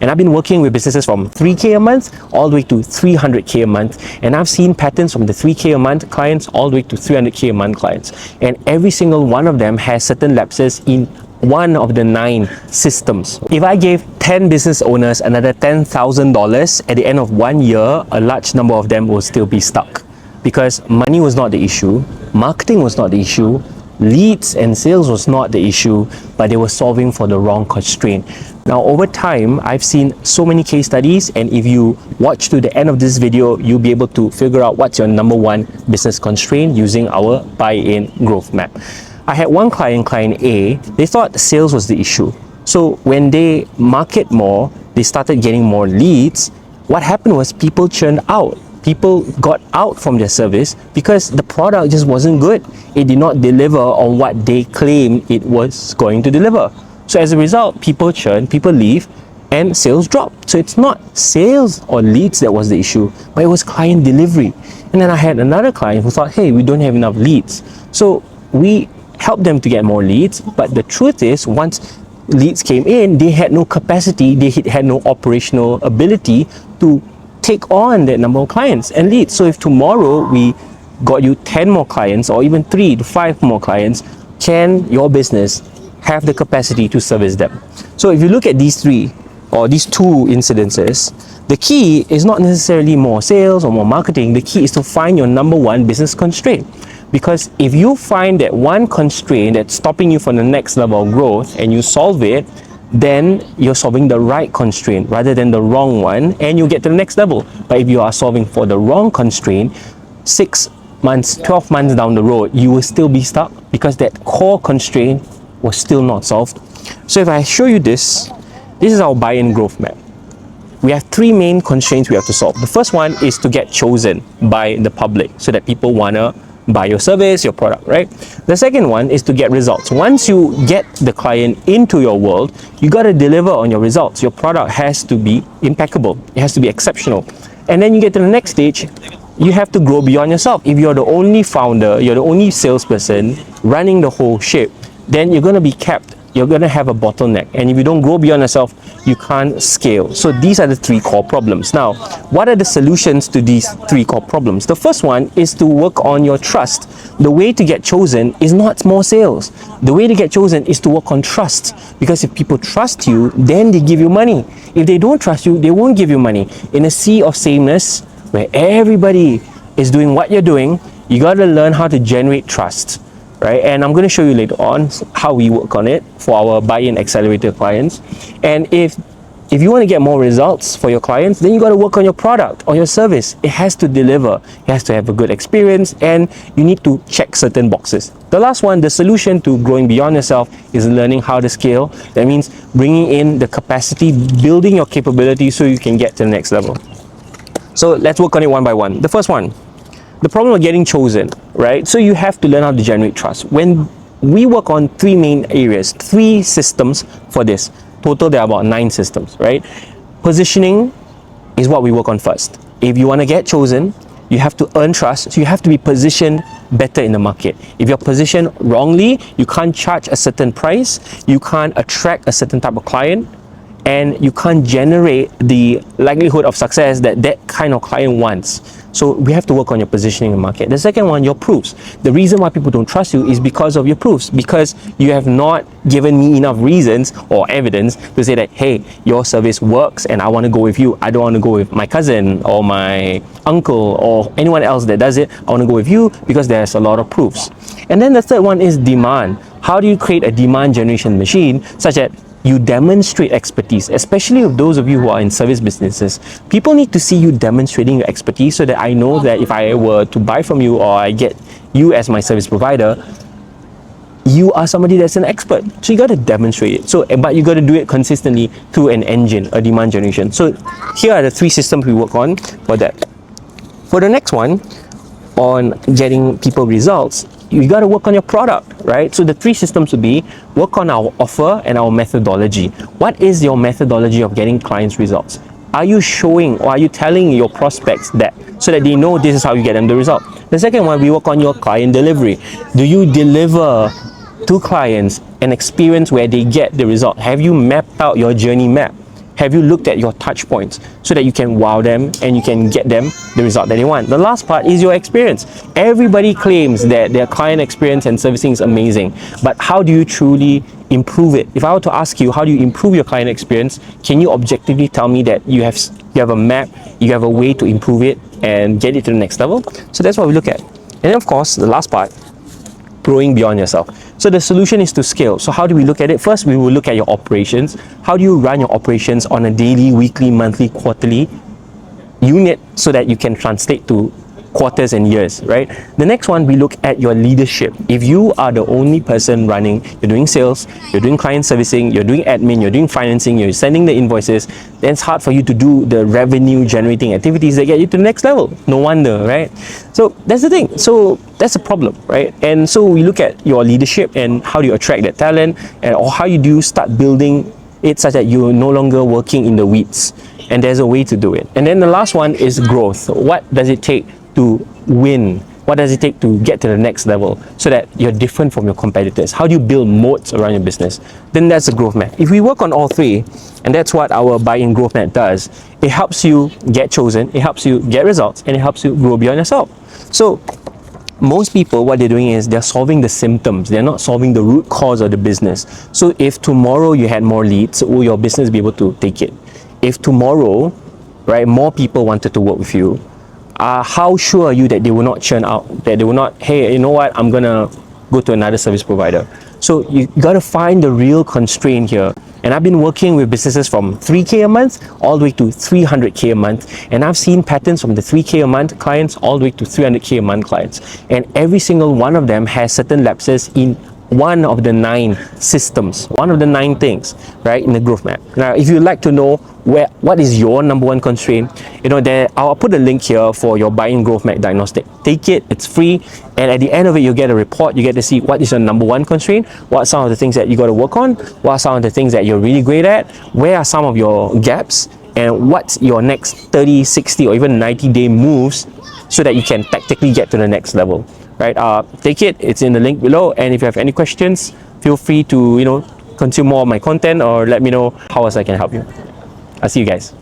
And I've been working with businesses from 3K a month all the way to 300K a month. And I've seen patterns from the 3K a month clients all the way to 300K a month clients. And every single one of them has certain lapses in one of the 9 systems. If I gave 10 business owners another $10,000 at the end of 1 year, a large number of them will still be stuck. Because money was not the issue, marketing was not the issue, leads and sales was not the issue, but they were solving for the wrong constraint. Now, over time, I've seen so many case studies, and if you watch to the end of this video, you'll be able to figure out what's your number one business constraint using our BuyIn Growth Map. I had one client, client A, they thought sales was the issue. So when they market more, they started getting more leads. What happened was people churned out. People got out from their service because the product just wasn't good. It did not deliver on what they claimed it was going to deliver. So as a result, people churn, people leave, and sales drop. So it's not sales or leads that was the issue, but it was client delivery. And then I had another client who thought, hey, we don't have enough leads. So we helped them to get more leads, but the truth is, once leads came in, they had no capacity, they had no operational ability to take on that number of clients and leads. So if tomorrow we got you 10 more clients or even 3 to 5 more clients, can your business have the capacity to service them? So if you look at these 3 or these 2 incidences, the key is not necessarily more sales or more marketing. The key is to find your number one business constraint. Because if you find that one constraint that's stopping you from the next level of growth and you solve it, then you're solving the right constraint rather than the wrong one, and you get to the next level. But if you are solving for the wrong constraint, 6 months, 12 months down the road, you will still be stuck because that core constraint was still not solved. So if I show you this is our BuyIn Growth Map. We have 3 main constraints we have to solve. The first one is to get chosen by the public so that people wanna buy your service, your product, right? The second one is to get results. Once you get the client into your world, you got to deliver on your results. Your product has to be impeccable. It has to be exceptional. And then you get to the next stage, you have to grow beyond yourself. If you're the only founder, you're the only salesperson running the whole ship, then you're going to be capped. You're going to have a bottleneck. And if you don't grow beyond yourself, you can't scale. So these are the 3 core problems. Now, what are the solutions to these 3 core problems? The first one is to work on your trust. The way to get chosen is not more sales. The way to get chosen is to work on trust. Because if people trust you, then they give you money. If they don't trust you, they won't give you money. In a sea of sameness, where everybody is doing what you're doing, you got to learn how to generate trust. Right? And I'm going to show you later on how we work on it for our BuyIn Accelerator clients. And if you want to get more results for your clients, then you got to work on your product or your service. It has to deliver. It has to have a good experience, and you need to check certain boxes. The last one, the solution to growing beyond yourself, is learning how to scale. That means bringing in the capacity, building your capability so you can get to the next level. So let's work on it one by one. The first one, the problem of getting chosen, right? So you have to learn how to generate trust. When we work on 3 main areas, 3 systems for this. Total, there are about 9 systems, right? Positioning is what we work on first. If you want to get chosen, you have to earn trust. So you have to be positioned better in the market. If you're positioned wrongly, you can't charge a certain price, you can't attract a certain type of client, and you can't generate the likelihood of success that that kind of client wants. So we have to work on your positioning in the market. The second one, your proofs. The reason why people don't trust you is because of your proofs, because you have not given me enough reasons or evidence to say that, hey, your service works and I want to go with you. I don't want to go with my cousin or my uncle or anyone else that does it. I want to go with you because there's a lot of proofs. And then the third one is demand. How do you create a demand generation machine such that you demonstrate expertise, especially with those of you who are in service businesses? People need to see you demonstrating your expertise so that I know that if I were to buy from you or I get you as my service provider, you are somebody that's an expert. So you got to demonstrate it. So, but you got to do it consistently through an engine, a demand generation. So here are the 3 systems we work on for that. For the next one, on getting people results, you got to work on your product, right? So the 3 systems would be work on our offer and our methodology. What is your methodology of getting clients results? Are you showing or are you telling your prospects that so that they know this is how you get them the result? The second one, we work on your client delivery. Do you deliver to clients an experience where they get the result? Have you mapped out your journey map? Have you looked at your touch points so that you can wow them and you can get them the result that they want? The last part is your experience. Everybody claims that their client experience and servicing is amazing, but how do you truly improve it? If I were to ask you, how do you improve your client experience? Can you objectively tell me that you have a map, you have a way to improve it and get it to the next level? So that's what we look at. And then of course, the last part, growing beyond yourself. So the solution is to scale. So how do we look at it? First, we will look at your operations. How do you run your operations on a daily, weekly, monthly, quarterly unit so that you can translate to quarters and years, right? The next one, we look at your leadership. If you are the only person running, you're doing sales, you're doing client servicing, you're doing admin, you're doing financing, you're sending the invoices, then it's hard for you to do the revenue generating activities that get you to the next level. No wonder, right? So that's the thing. So that's a problem, right? And so we look at your leadership and how do you attract that talent, and or how you do start building it such that you're no longer working in the weeds. And there's a way to do it. And then the last one is growth. What does it take to win? What does it take to get to the next level so that you're different from your competitors? How do you build moats around your business? Then that's a growth map. If we work on all three, and that's what our BuyIn Growth Map does, it helps you get chosen, it helps you get results, and it helps you grow beyond yourself. So most people, what they're doing is they're solving the symptoms. They're not solving the root cause of the business. So if tomorrow you had more leads, will your business be able to take it? If tomorrow, right, more people wanted to work with you, how sure are you that they will not churn out, that they will not, hey, you know what, I'm gonna go to another service provider? So you gotta find the real constraint here. And I've been working with businesses from 3K a month all the way to 300K a month. And I've seen patterns from the 3K a month clients all the way to 300K a month clients. And every single one of them has certain lapses in one of the 9 systems, one of the 9 things, right, in the growth map. Now, if you'd like to know what is your number one constraint, you know, there I'll put a link here for your BuyIn Growth Map Diagnostic. Take it, it's free, and at the end of it, you get a report. You get to see what is your number one constraint, what are some of the things that you got to work on, what are some of the things that you're really great at, where are some of your gaps, and what's your next 30, 60, or even 90-day moves so that you can tactically get to the next level. Right? Take it, it's in the link below, and if you have any questions, feel free to, you know, consume more of my content or let me know how else I can help you. I'll see you guys.